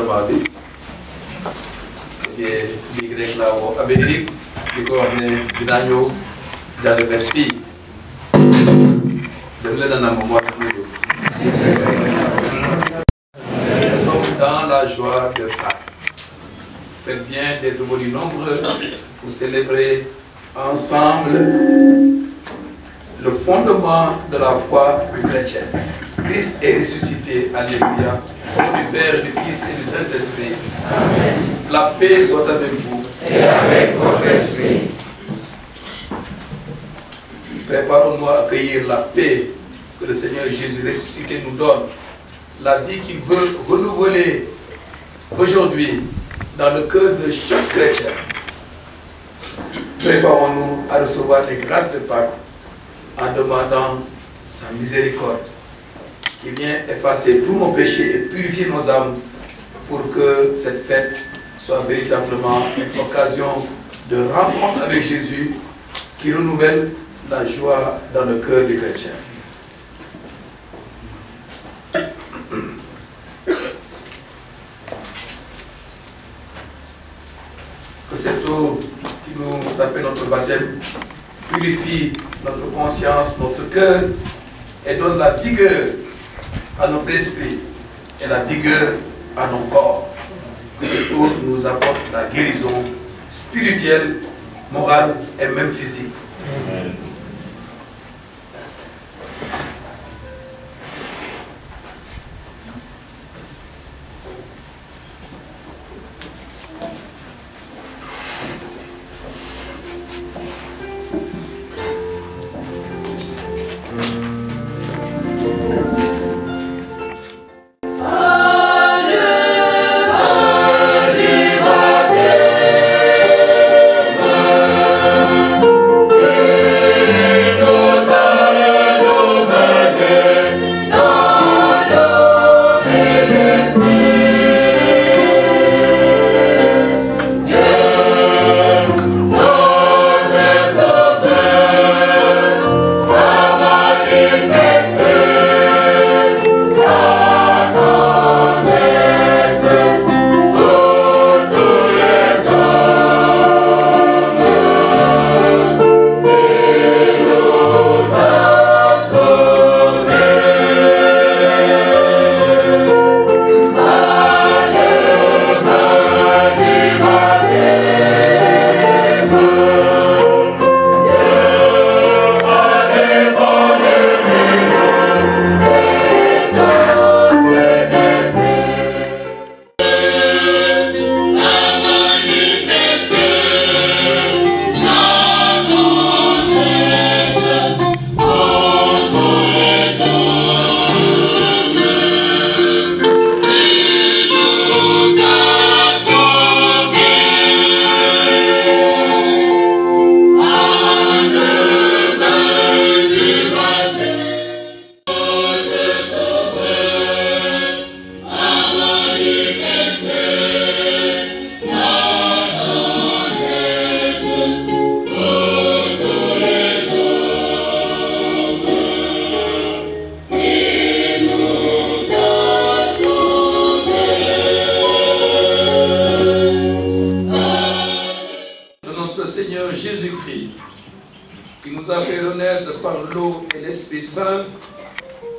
demandé. Et Y là au Amérique, du coup on est dans le Westfield. Nous sommes dans la joie de Pâques. Faites bien d'être venus nombreux pour célébrer ensemble le fondement de la foi du chrétien. Christ est ressuscité, alléluia, au nom du Père, du Fils et du Saint-Esprit. La paix soit avec vous. Et avec votre esprit. Préparons-nous à accueillir la paix que le Seigneur Jésus ressuscité nous donne. La vie qu'il veut renouveler aujourd'hui dans le cœur de chaque chrétien. Préparons-nous à recevoir les grâces de Pâques en demandant sa miséricorde qui vient effacer tous nos péchés et purifier nos âmes pour que cette fête soit véritablement une occasion de rencontre avec Jésus qui renouvelle la joie dans le cœur du chrétien. Que cette eau qui nous rappelle notre baptême purifie notre conscience, notre cœur et donne la vigueur à notre esprit et la vigueur à nos corps. Que cette eau nous apporte la guérison spirituelle, morale et même physique. Amen.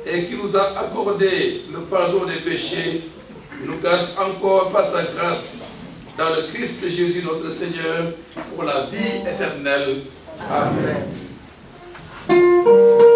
Et qui nous a accordé le pardon des péchés, nous garde encore par sa grâce dans le Christ Jésus notre Seigneur pour la vie éternelle. Amen. Oh,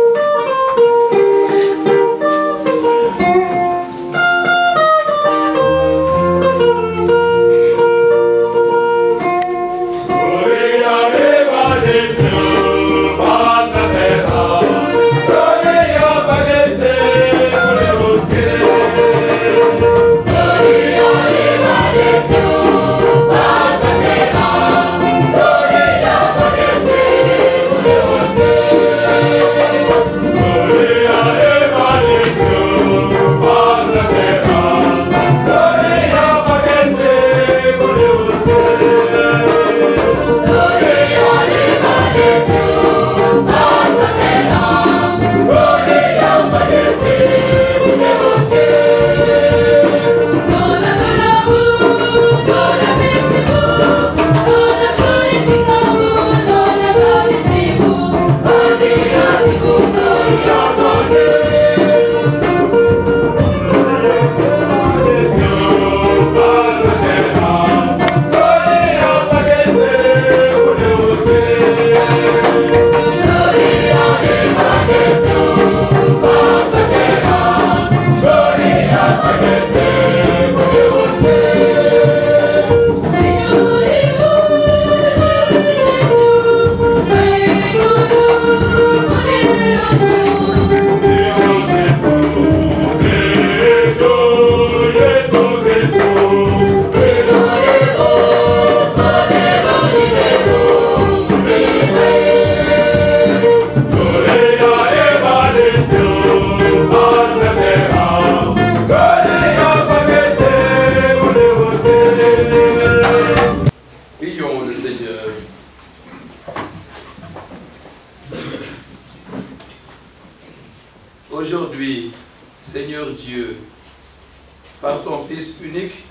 Fils unique,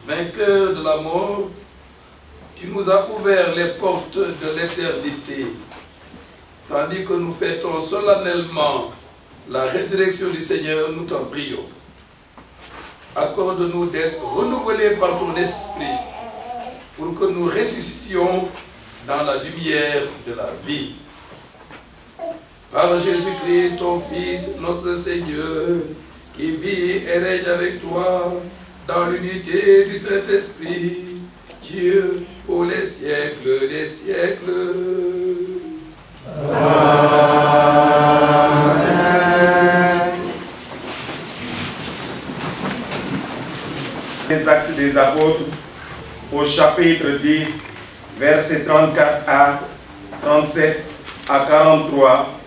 vainqueur de la mort, tu nous as ouvert les portes de l'éternité, tandis que nous fêtons solennellement la résurrection du Seigneur, nous t'en prions. Accorde-nous d'être renouvelés par ton esprit, pour que nous ressuscitions dans la lumière de la vie. Par Jésus-Christ, ton Fils, notre Seigneur, qui vit et règne avec toi dans l'unité du Saint-Esprit, Dieu, pour les siècles des siècles. Amen. Les Actes des Apôtres, au chapitre 10, versets 34 à 37 à 43,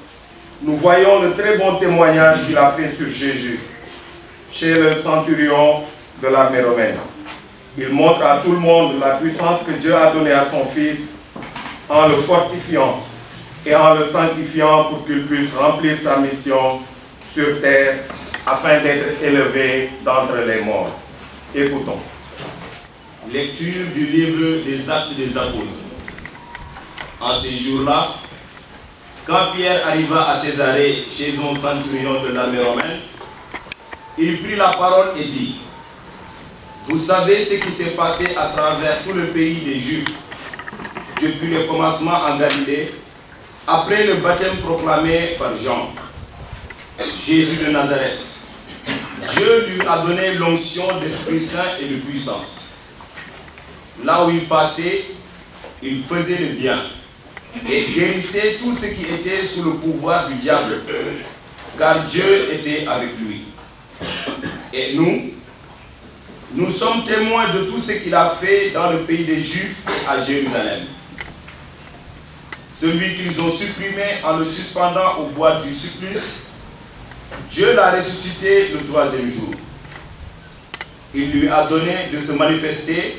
nous voyons le très bon témoignage qu'il a fait sur Jésus, chez le centurion de l'armée romaine. Il montre à tout le monde la puissance que Dieu a donnée à son Fils en le fortifiant et en le sanctifiant pour qu'il puisse remplir sa mission sur terre afin d'être élevé d'entre les morts. Écoutons. Lecture du livre des Actes des Apôtres. En ces jours-là, quand Pierre arriva à Césarée chez un centurion de l'armée romaine, il prit la parole et dit: vous savez ce qui s'est passé à travers tout le pays des Juifs, depuis le commencement en Galilée, après le baptême proclamé par Jean, Jésus de Nazareth. Dieu lui a donné l'onction d'Esprit Saint et de puissance. Là où il passait, il faisait le bien et guérissait tout ce qui était sous le pouvoir du diable, car Dieu était avec lui. Et nous sommes témoins de tout ce qu'il a fait dans le pays des Juifs et à Jérusalem. Celui qu'ils ont supprimé en le suspendant au bois du supplice, Dieu l'a ressuscité le 3e jour. Il lui a donné de se manifester,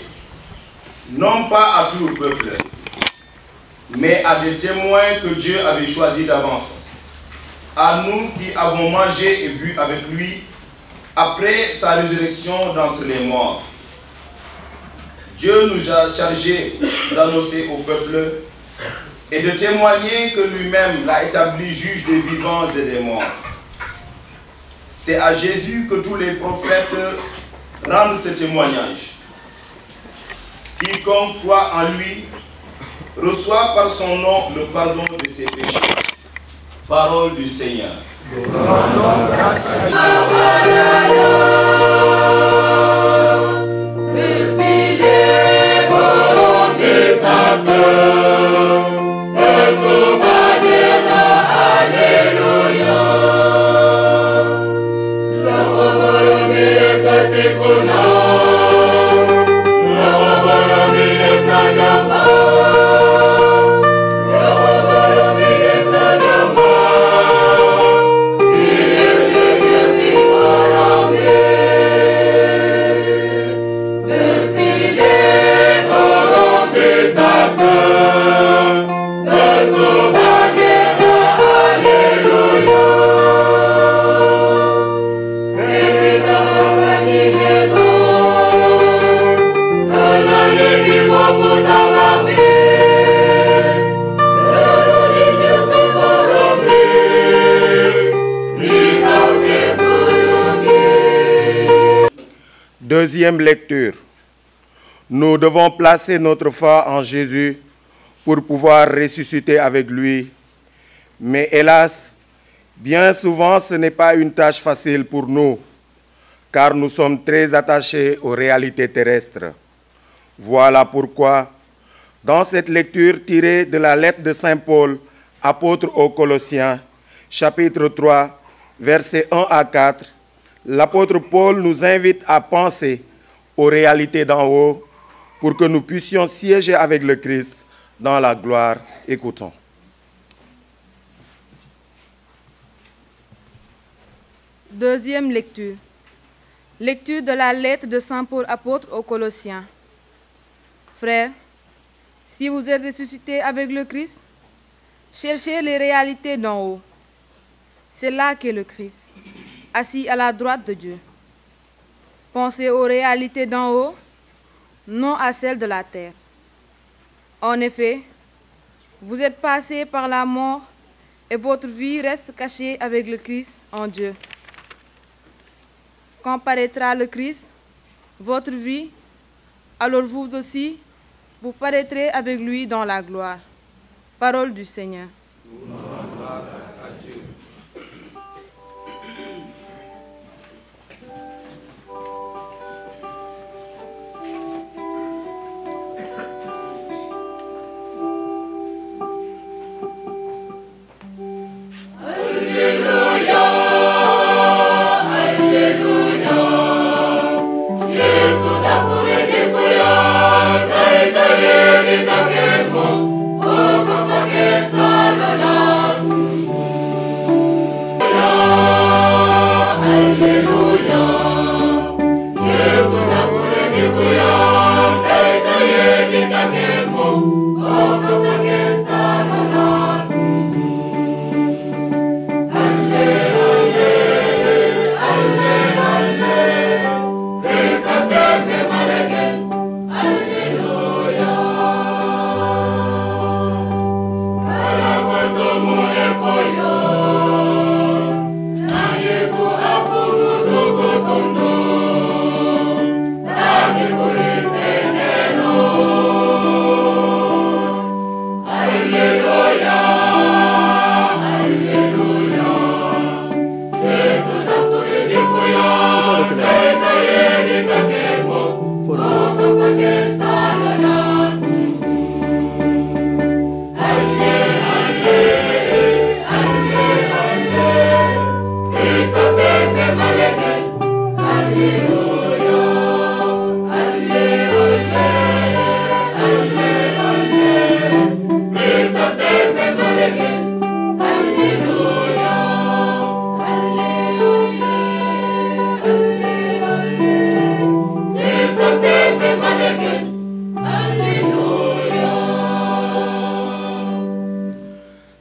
non pas à tout le peuple, mais à des témoins que Dieu avait choisis d'avance, à nous qui avons mangé et bu avec lui après sa résurrection d'entre les morts. Dieu nous a chargés d'annoncer au peuple et de témoigner que lui-même l'a établi juge des vivants et des morts. C'est à Jésus que tous les prophètes rendent ce témoignage. Quiconque croit en lui reçoit par son nom le pardon de ses péchés. Parole du Seigneur. Deuxième lecture. Nous devons placer notre foi en Jésus pour pouvoir ressusciter avec lui. Mais hélas, bien souvent ce n'est pas une tâche facile pour nous, car nous sommes très attachés aux réalités terrestres. Voilà pourquoi, dans cette lecture tirée de la lettre de Saint Paul, apôtre aux Colossiens, chapitre 3, versets 1 à 4, l'apôtre Paul nous invite à penser aux réalités d'en haut pour que nous puissions siéger avec le Christ dans la gloire. Écoutons. Deuxième lecture. Lecture de la lettre de Saint Paul apôtre aux Colossiens. Frères, si vous êtes ressuscités avec le Christ, cherchez les réalités d'en haut. C'est là qu'est le Christ, assis à la droite de Dieu. Pensez aux réalités d'en haut, non à celles de la terre. En effet, vous êtes passés par la mort et votre vie reste cachée avec le Christ en Dieu. Quand paraîtra le Christ, votre vie, alors vous aussi, vous paraîtrez avec lui dans la gloire. Parole du Seigneur.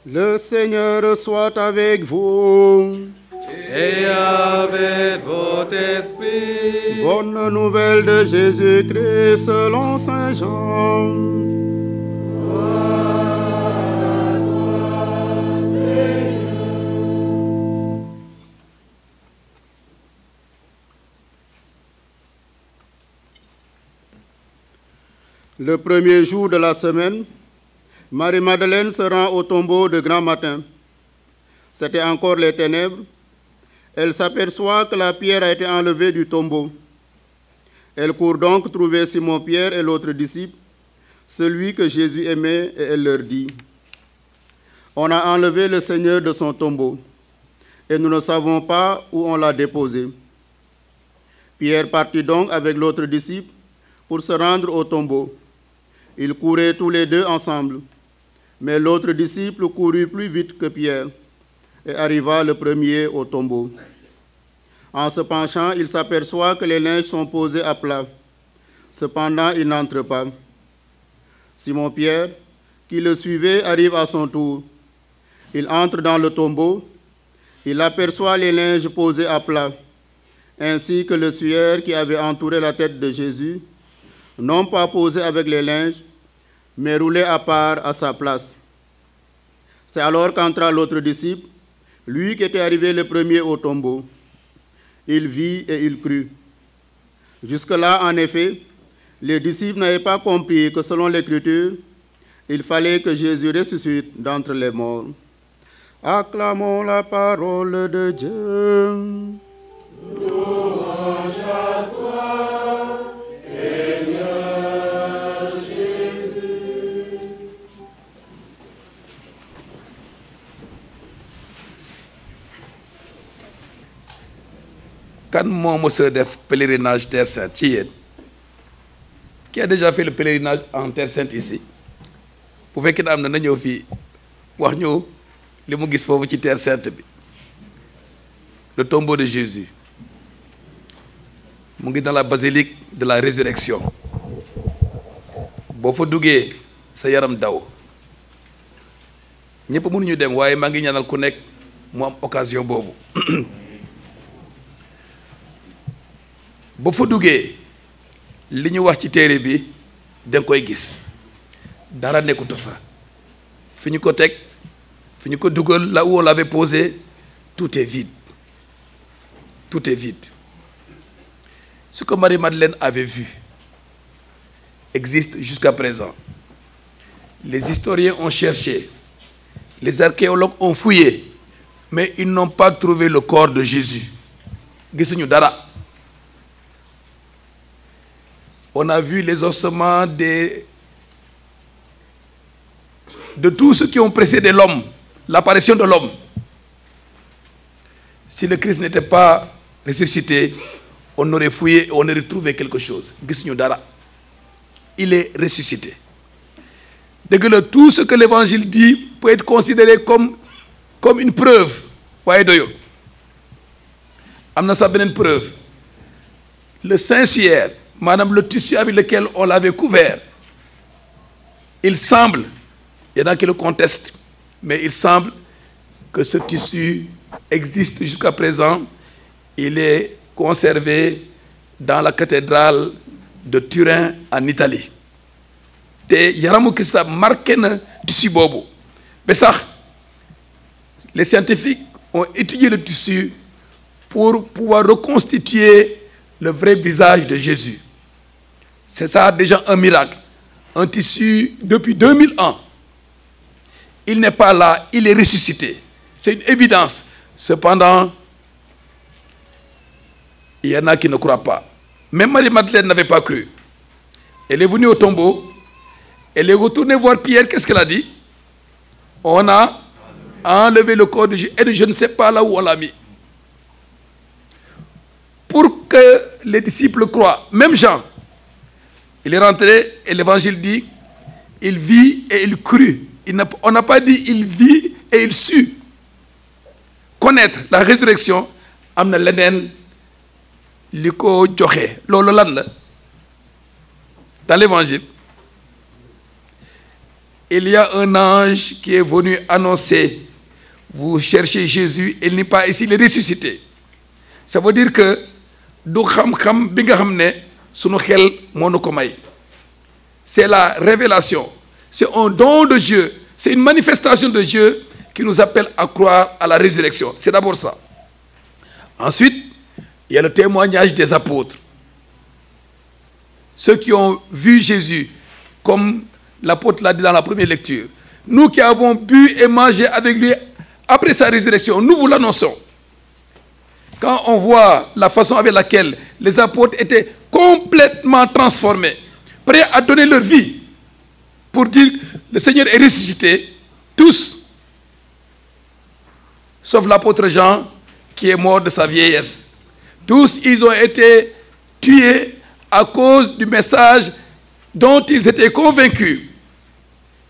Le Seigneur soit avec vous. Et avec votre esprit. Bonne nouvelle de Jésus-Christ selon Saint Jean. Le premier jour de la semaine, Marie-Madeleine se rend au tombeau de grand matin. C'était encore les ténèbres. Elle s'aperçoit que la pierre a été enlevée du tombeau. Elle court donc trouver Simon-Pierre et l'autre disciple, celui que Jésus aimait, et elle leur dit: On a enlevé le Seigneur de son tombeau, et nous ne savons pas où on l'a déposé. Pierre partit donc avec l'autre disciple pour se rendre au tombeau. Ils couraient tous les deux ensemble, mais l'autre disciple courut plus vite que Pierre et arriva le premier au tombeau. En se penchant, il s'aperçoit que les linges sont posés à plat. Cependant, il n'entre pas. Simon-Pierre, qui le suivait, arrive à son tour. Il entre dans le tombeau. Il aperçoit les linges posés à plat, ainsi que le suaire qui avait entouré la tête de Jésus, non pas posé avec les linges, mais roulé à part à sa place. C'est alors qu'entra l'autre disciple, lui qui était arrivé le premier au tombeau. Il vit et il crut. Jusque-là, en effet, les disciples n'avaient pas compris que selon l'Écriture, il fallait que Jésus ressuscite d'entre les morts. Acclamons la parole de Dieu. Louange à toi, Seigneur Jésus. Quand mon monsieur def pèlerinage Terre Sainte, qui a déjà fait le pèlerinage en Terre Sainte ici? Pour faire qu'il y ait na ñëw fii wax ñu li mu gis foofu ci Terre Sainte bi, le tombeau de Jésus. Mu ngi dans la basilique de la résurrection. Boo fa duggee sa yaram daw. Ñëpp mënuñu dem waaye maa ngi ñaanal ku nekk mu am occasion boobu. ba fa duggee li ñu wax ci téere bi da nga koy gis dara nekkut fa fi ñu ko teg fi ñu ko dugal là où on l'avait posé tout est vide. Tout est vide. Ce que Marie-Madeleine avait vu existe jusqu'à présent. Les historiens ont cherché, les archéologues ont fouillé, mais ils n'ont pas trouvé le corps de Jésus. Gisuñu dara. On a vu les ossements de tous ceux qui ont précédé l'homme, l'apparition de l'homme. Si le Christ n'était pas ressuscité, on aurait fouillé, on aurait trouvé quelque chose. Gisuñu dara. Il est ressuscité. Tout ce que l'évangile dit peut être considéré comme une preuve. Voyez doyul. Amna sa benen preuve. Le Saint-Suaire, madame le tissu avec lequel on l'avait couvert, il semble, il y en a qui le contestent, mais il semble que ce tissu existe jusqu'à présent. Il est conservé dans la cathédrale de Turin en Italie. Te yaramu Christa marqué na tissu bobu. Mais ça, les scientifiques ont étudié le tissu pour pouvoir reconstituer le vrai visage de Jésus. C'est ça déjà un miracle. Un tissu depuis 2000 ans. Il n'est pas là, il est ressuscité. C'est une évidence. Cependant, il y en a qui ne croient pas. Même Marie-Madeleine n'avait pas cru. Elle est venue au tombeau. Elle est retournée voir Pierre. Qu'est-ce qu'elle a dit? On a enlevé le corps de Jésus. Et je ne sais pas là où on l'a mis. Pour que les disciples croient, même Jean, il est rentré et l'évangile dit, il vit et il crut. On n'a pas dit il vit et il sut. Connaître la résurrection, amna lenen liko joxe. Lolo lan la? Dans l'évangile, il y a un ange qui est venu annoncer, vous cherchez Jésus, il n'est pas ici, il est ressuscité. Ça veut dire que c'est la révélation, c'est un don de Dieu, c'est une manifestation de Dieu qui nous appelle à croire à la résurrection. C'est d'abord ça. Ensuite, il y a le témoignage des apôtres. Ceux qui ont vu Jésus, comme l'apôtre l'a dit dans la première lecture. Nous qui avons bu et mangé avec lui après sa résurrection, nous vous l'annonçons. Quand on voit la façon avec laquelle les apôtres étaient complètement transformés, prêts à donner leur vie pour dire que le Seigneur est ressuscité, tous, sauf l'apôtre Jean qui est mort de sa vieillesse. Tous, ils ont été tués à cause du message dont ils étaient convaincus.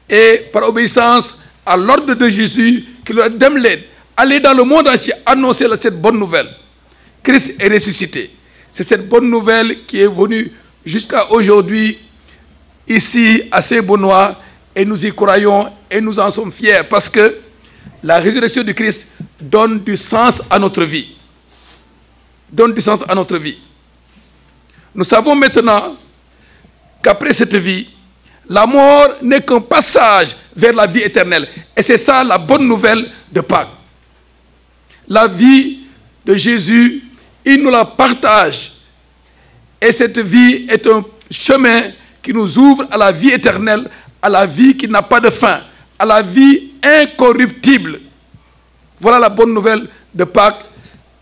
Et par obéissance à l'ordre de Jésus, qui leur a donné l'aide, aller dans le monde entier annoncer cette bonne nouvelle. Christ est ressuscité. C'est cette bonne nouvelle qui est venue jusqu'à aujourd'hui, ici à Saint-Benoît, et nous y croyons et nous en sommes fiers parce que la résurrection du Christ donne du sens à notre vie. Donne du sens à notre vie. Nous savons maintenant qu'après cette vie, la mort n'est qu'un passage vers la vie éternelle. Et c'est ça la bonne nouvelle de Pâques. La vie de Jésus, il nous la partage. Et cette vie est un chemin qui nous ouvre à la vie éternelle, à la vie qui n'a pas de fin, à la vie incorruptible. Voilà la bonne nouvelle de Pâques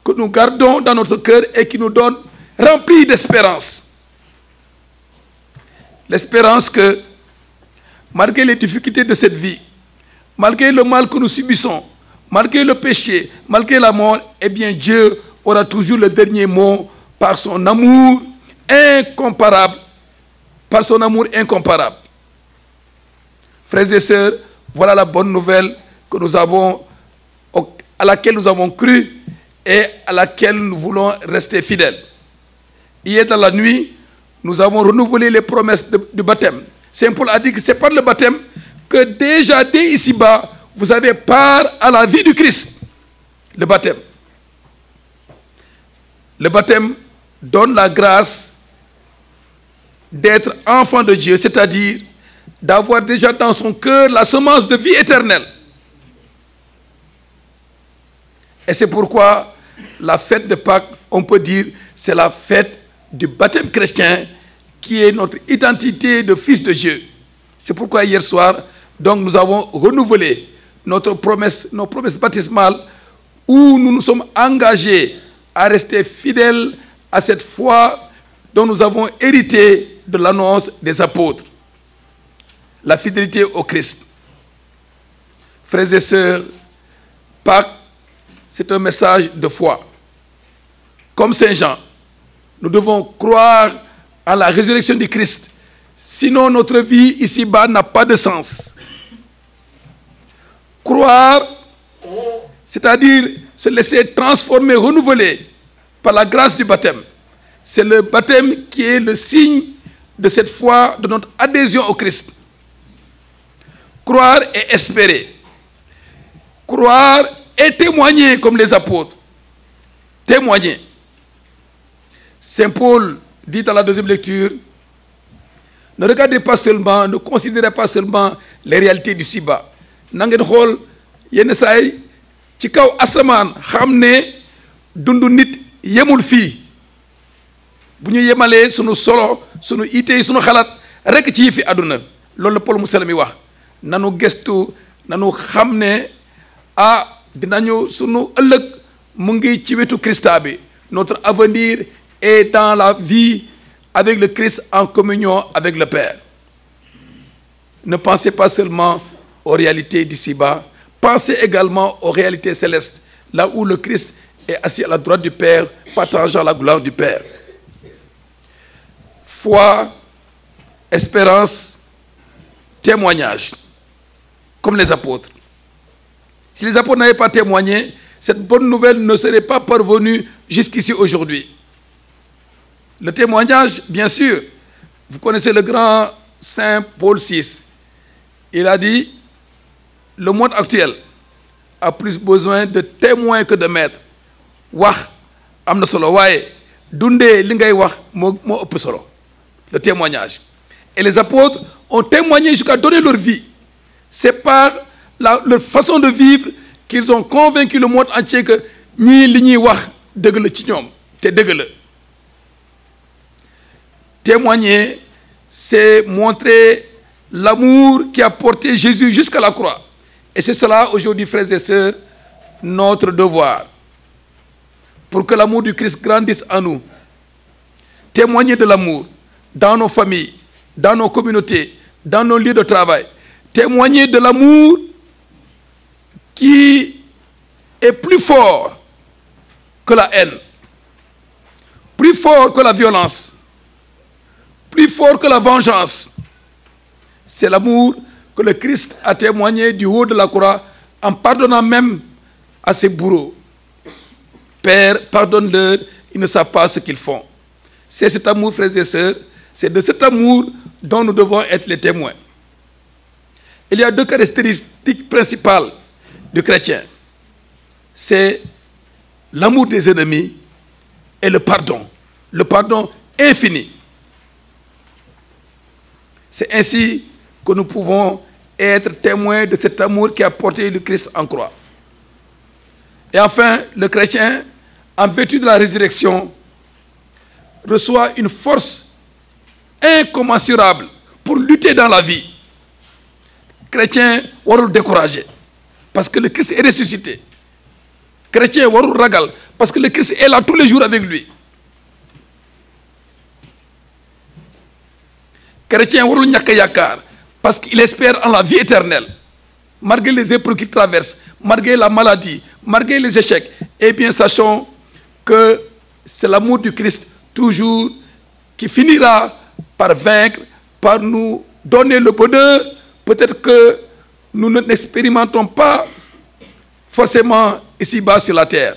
que nous gardons dans notre cœur et qui nous donne rempli d'espérance. L'espérance que, malgré les difficultés de cette vie, malgré le mal que nous subissons, malgré le péché, malgré la mort, eh bien Dieu aura toujours le dernier mot par son amour incomparable. Par son amour incomparable. Frères et sœurs, voilà la bonne nouvelle que nous avons, à laquelle nous avons cru et à laquelle nous voulons rester fidèles. Hier dans la nuit, nous avons renouvelé les promesses du baptême. Saint Paul a dit que c'est par le baptême que déjà dès ici-bas, vous avez part à la vie du Christ. Le baptême. Le baptême donne la grâce d'être enfant de Dieu, c'est-à-dire d'avoir déjà dans son cœur la semence de vie éternelle. Et c'est pourquoi la fête de Pâques, on peut dire, c'est la fête du baptême chrétien qui est notre identité de fils de Dieu. C'est pourquoi hier soir, donc, nous avons renouvelé nos promesses baptismales où nous nous sommes engagés à rester fidèles à cette foi dont nous avons hérité de l'annonce des apôtres. La fidélité au Christ. Frères et sœurs, Pâques, c'est un message de foi. Comme Saint Jean, nous devons croire à la résurrection du Christ. Sinon, notre vie ici-bas n'a pas de sens. Croire, c'est-à-dire se laisser transformer, renouveler par la grâce du baptême. C'est le baptême qui est le signe de cette foi, de notre adhésion au Christ. Croire et espérer. Croire et témoigner comme les apôtres. Témoigner. Saint Paul dit dans la deuxième lecture, ne regardez pas seulement, ne considérez pas seulement les réalités du ci-bas. Nangen xol yenn say ci kaw asamaan xam ne dundu nit yemul fii bu ñu yemalee sunu solo sunu ité sunu xalaat rek ci fi àdduna loolu la Paul mu sell mi wax nanu gestu nanu xam ne dinañu sunu ëllëg mu ngi ci wetu Christa bi. Notre avenir est dans la vie avec le Christ en communion avec le Père. Ne pensez pas seulement aux réalités d'ici-bas, pensez également aux réalités célestes, là où le Christ est assis à la droite du Père, partageant la gloire du Père. Foi, espérance, témoignage, comme les apôtres. Si les apôtres n'avaient pas témoigné, cette bonne nouvelle ne serait pas parvenue jusqu'ici aujourd'hui. Le témoignage, bien sûr, vous connaissez le grand Saint Paul VI. Il a dit, le monde actuel a plus besoin de témoins que de maîtres. Wax amna solo waye dundé li ngay wax mo ëpp solo. Le témoignage. Et les apôtres ont témoigné jusqu'à donner leur vie. C'est par leur façon de vivre qu'ils ont convaincu le monde entier que ñi li ñuy wax deug la ci ñom té deug la. Témoigner, c'est montrer l'amour qui a porté Jésus jusqu'à la croix. Et c'est cela, aujourd'hui, frères et sœurs, notre devoir. Pour que l'amour du Christ grandisse en nous. Témoigner de l'amour dans nos familles, dans nos communautés, dans nos lieux de travail. Témoigner de l'amour qui est plus fort que la haine, plus fort que la violence, plus fort que la vengeance. C'est l'amour que le Christ a témoigné du haut de la croix en pardonnant même à ses bourreaux. Père, pardonne-leur, ils ne savent pas ce qu'ils font. C'est cet amour, frères et sœurs, c'est de cet amour dont nous devons être les témoins. Il y a deux caractéristiques principales du chrétien. C'est l'amour des ennemis et le pardon infini. C'est ainsi que nous pouvons être témoins de cet amour qui a porté le Christ en croix. Et enfin, le chrétien, en vertu de la résurrection, reçoit une force incommensurable pour lutter dans la vie. Chrétien, warul décourager, parce que le Christ est ressuscité. Chrétien, warul ragal, parce que le Christ est là tous les jours avec lui. Chrétien, warul ñàkk yaakaar, parce qu'il espère en la vie éternelle. Malgré les épreuves qu'il traverse, malgré la maladie, malgré les échecs, eh bien sachons que c'est l'amour du Christ toujours qui finira par vaincre, par nous donner le bonheur. Peut-être que nous n'expérimentons pas forcément ici-bas sur la terre.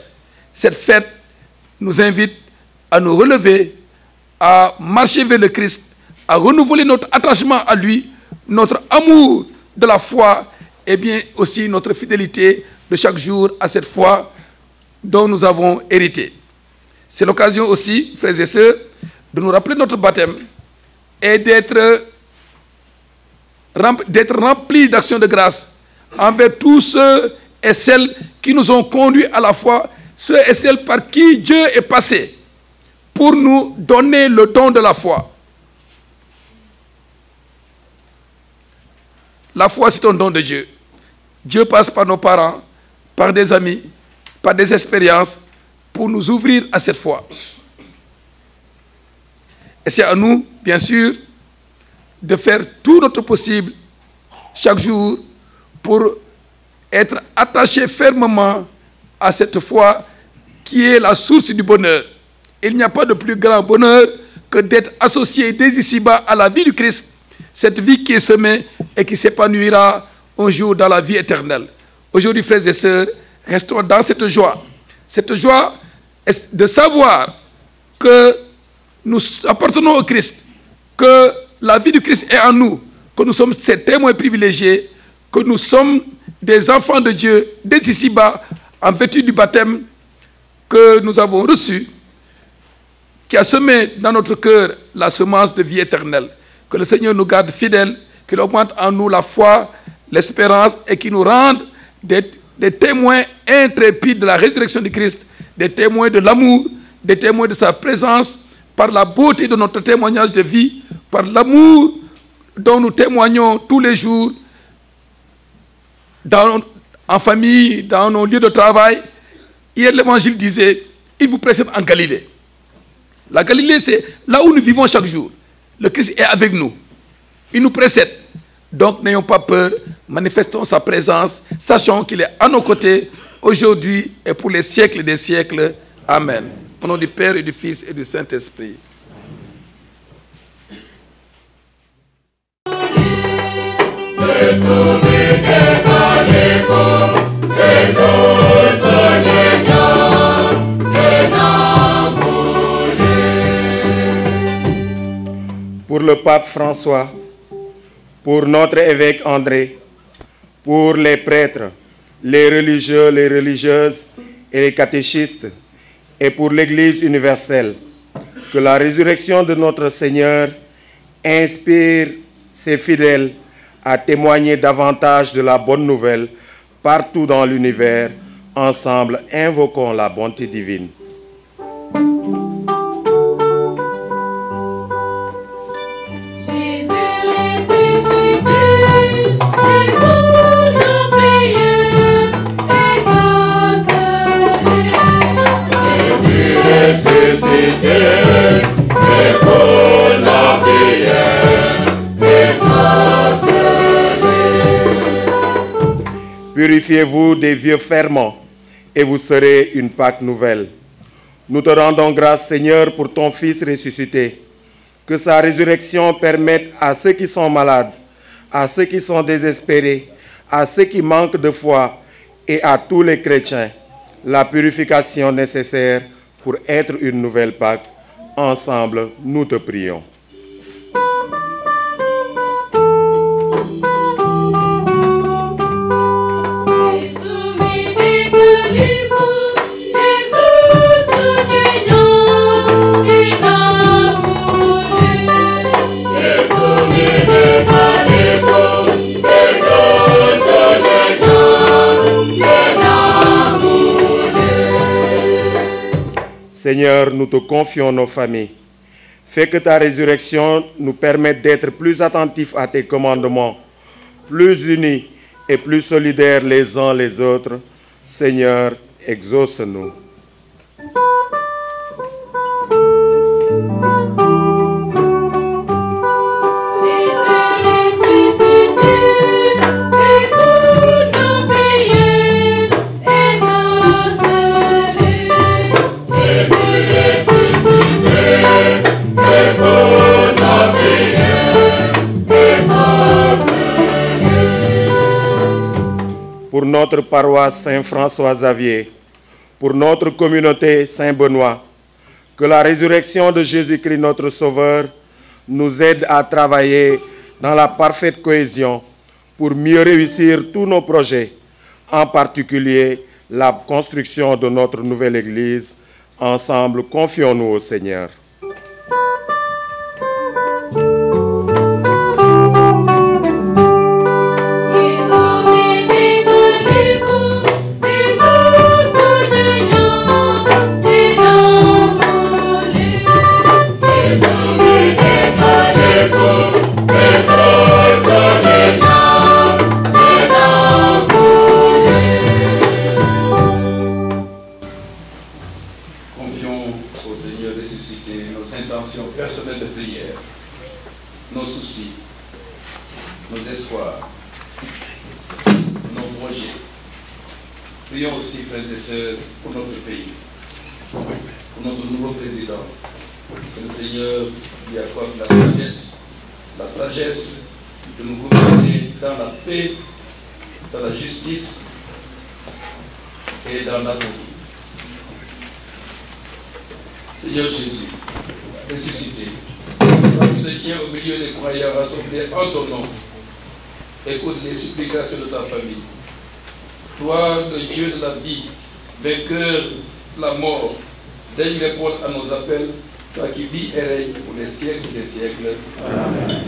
Cette fête nous invite à nous relever, à marcher vers le Christ, à renouveler notre attachement à lui, notre amour de la foi et bien aussi notre fidélité de chaque jour à cette foi dont nous avons hérité. C'est l'occasion aussi, frères et sœurs, de nous rappeler notre baptême et d'être remplis d'actions de grâce envers tous ceux et celles qui nous ont conduits à la foi, ceux et celles par qui Dieu est passé pour nous donner le don de la foi. La foi, c'est un don de Dieu. Dieu passe par nos parents, par des amis, par des expériences, pour nous ouvrir à cette foi. Et c'est à nous, bien sûr, de faire tout notre possible chaque jour pour être attachés fermement à cette foi qui est la source du bonheur. Il n'y a pas de plus grand bonheur que d'être associé dès ici-bas à la vie du Christ, cette vie qui est semée et qui s'épanouira un jour dans la vie éternelle. Aujourd'hui, frères et sœurs, restons dans cette joie. Cette joie est de savoir que nous appartenons au Christ, que la vie du Christ est en nous, que nous sommes ses témoins privilégiés, que nous sommes des enfants de Dieu dès ici-bas, en vertu du baptême que nous avons reçu, qui a semé dans notre cœur la semence de vie éternelle. Que le Seigneur nous garde fidèles, qu'il augmente en nous la foi, l'espérance et qu'il nous rende des témoins intrépides de la résurrection du Christ, des témoins de l'amour, des témoins de sa présence, par la beauté de notre témoignage de vie, par l'amour dont nous témoignons tous les jours, en famille, dans nos lieux de travail. Hier, l'Évangile disait, il vous précède en Galilée. La Galilée, c'est là où nous vivons chaque jour. Le Christ est avec nous. Il nous précède. Donc, n'ayons pas peur, manifestons sa présence, sachant qu'il est à nos côtés, aujourd'hui et pour les siècles des siècles. Amen. Au nom du Père et du Fils et du Saint-Esprit. Pour le pape François, pour notre évêque André, pour les prêtres, les religieux, les religieuses et les catéchistes, et pour l'Église universelle, que la résurrection de notre Seigneur inspire ses fidèles à témoigner davantage de la bonne nouvelle partout dans l'univers. Ensemble, invoquons la bonté divine. Purifiez-vous des vieux ferments et vous serez une Pâque nouvelle. Nous te rendons grâce, Seigneur, pour ton Fils ressuscité. Que sa résurrection permette à ceux qui sont malades, à ceux qui sont désespérés, à ceux qui manquent de foi et à tous les chrétiens la purification nécessaire pour être une nouvelle Pâque. Ensemble, nous te prions. Seigneur, nous te confions nos familles. Fais que ta résurrection nous permette d'être plus attentifs à tes commandements, plus unis et plus solidaires les uns les autres. Seigneur, exauce-nous. Pour notre paroisse Saint-François-Xavier, pour notre communauté Saint-Benoît, que la résurrection de Jésus-Christ, notre Sauveur, nous aide à travailler dans la parfaite cohésion pour mieux réussir tous nos projets, en particulier la construction de notre nouvelle Église. Ensemble, confions-nous au Seigneur. Personnel de prière, nos soucis, nos espoirs, nos projets. Prions aussi, frères et sœurs, pour notre pays, pour notre nouveau président. Que le Seigneur lui accorde la sagesse de nous gouverner dans la paix, dans la justice et dans l'harmonie. Seigneur Jésus, ressuscité, toi qui te tiens au milieu des croyants rassemblés en ton nom, écoute les supplications de ta famille. Toi, le Dieu de la vie, vainqueur de la mort, daigne répondre à nos appels, toi qui vis et règnes pour les siècles des siècles. Amen.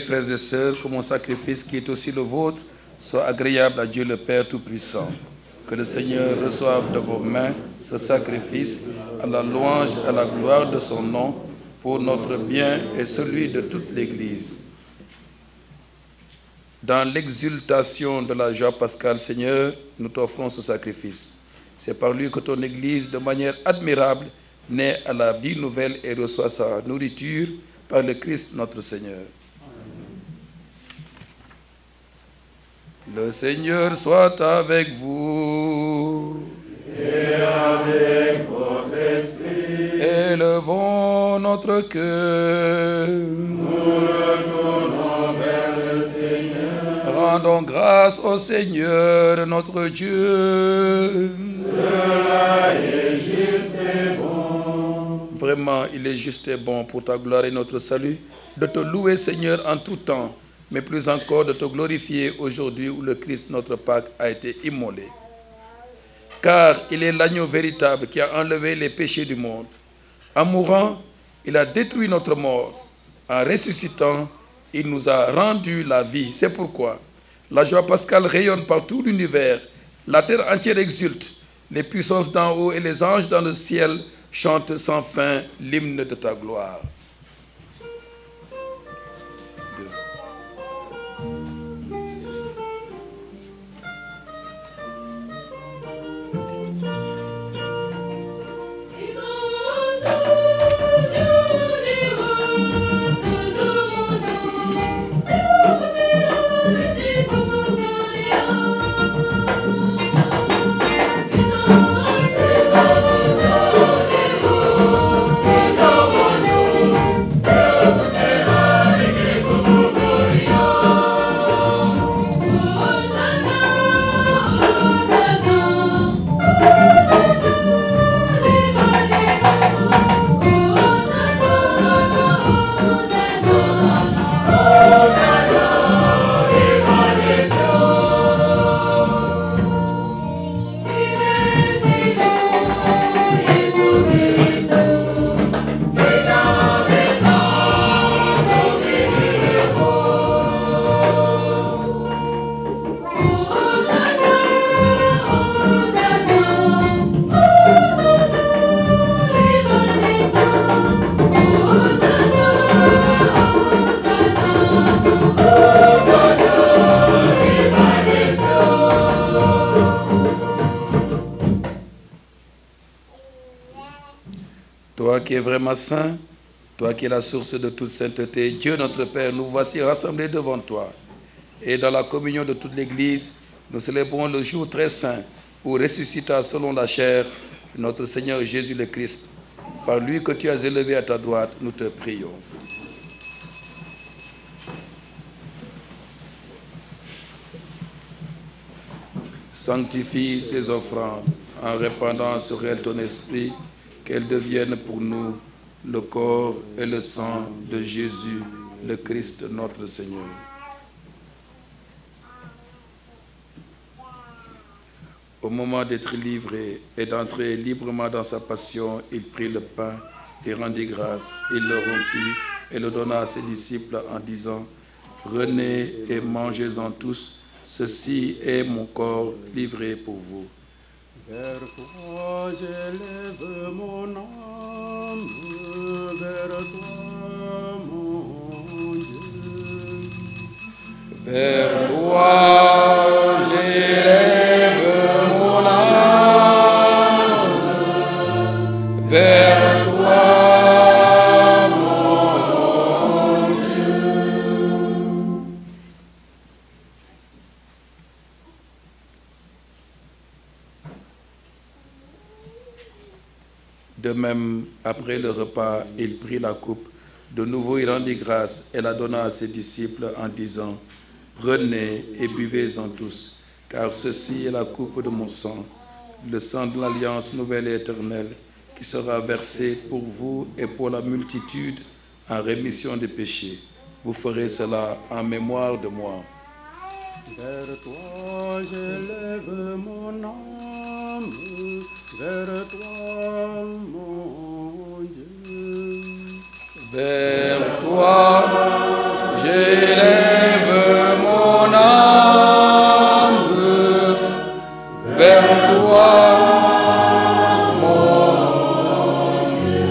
Frères et sœurs, que mon sacrifice qui est aussi le vôtre soit agréable à Dieu le Père Tout-Puissant. Que le Seigneur reçoive de vos mains ce sacrifice à la louange et à la gloire de son nom, pour notre bien et celui de toute l'Église. Dans l'exultation de la joie pascale, Seigneur, nous t'offrons ce sacrifice. C'est par lui que ton Église, de manière admirable, naît à la vie nouvelle et reçoit sa nourriture par le Christ notre Seigneur. Le Seigneur soit avec vous. Et avec votre esprit. Élevons notre cœur. Nous le tournons vers le Seigneur. Rendons grâce au Seigneur notre Dieu. Cela est juste et bon. Vraiment, il est juste et bon pour ta gloire et notre salut de te louer, Seigneur, en tout temps, mais plus encore de te glorifier aujourd'hui où le Christ, notre Pâque, a été immolé. Car il est l'agneau véritable qui a enlevé les péchés du monde. En mourant, il a détruit notre mort. En ressuscitant, il nous a rendu la vie. C'est pourquoi la joie pascale rayonne par tout l'univers. La terre entière exulte. Les puissances d'en haut et les anges dans le ciel chantent sans fin l'hymne de ta gloire. Toi qui es vraiment saint, toi qui es la source de toute sainteté, Dieu notre Père, nous voici rassemblés devant toi. Et dans la communion de toute l'Église, nous célébrons le jour très saint où ressuscita selon la chair notre Seigneur Jésus le Christ. Par lui que tu as élevé à ta droite, nous te prions. Sanctifie ces offrandes en répandant sur elles ton esprit, qu'elles deviennent pour nous le corps et le sang de Jésus, le Christ notre Seigneur. Au moment d'être livré et d'entrer librement dans sa passion, il prit le pain et rendit grâce. Il le rompit et le donna à ses disciples en disant : « Prenez et mangez-en tous, ceci est mon corps livré pour vous. » Vers toi j'élève mon âme, vers toi mon Dieu. Vers toi j'élève mon âme, vers toi mon Dieu. De même, après le repas, il prit la coupe. De nouveau, il rendit grâce et la donna à ses disciples en disant : « Prenez et buvez-en tous, car ceci est la coupe de mon sang, le sang de l'alliance nouvelle et éternelle, qui sera versé pour vous et pour la multitude en rémission des péchés. Vous ferez cela en mémoire de moi. » Vers toi j'élève mon âme, vers toi mon Dieu. Vers toi j'élève mon âme, vers toi mon Dieu.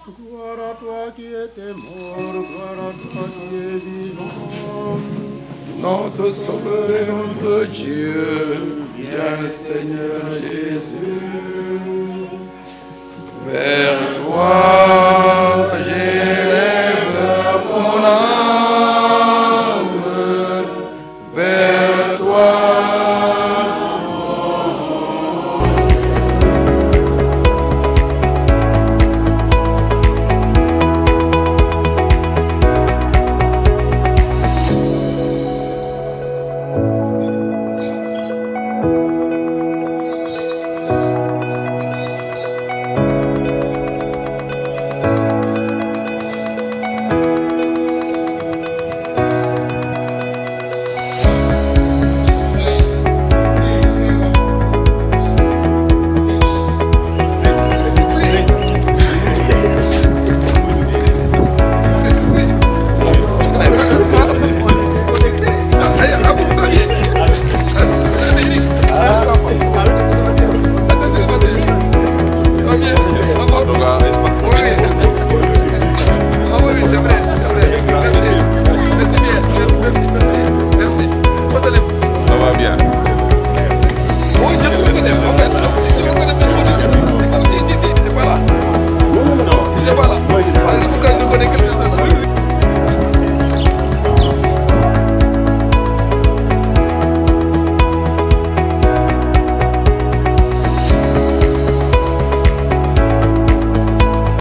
Gloire à toi qui étais mort, gloire à toi qui es vivant. Notre Sauveur et notre Dieu, bien Seigneur Jésus.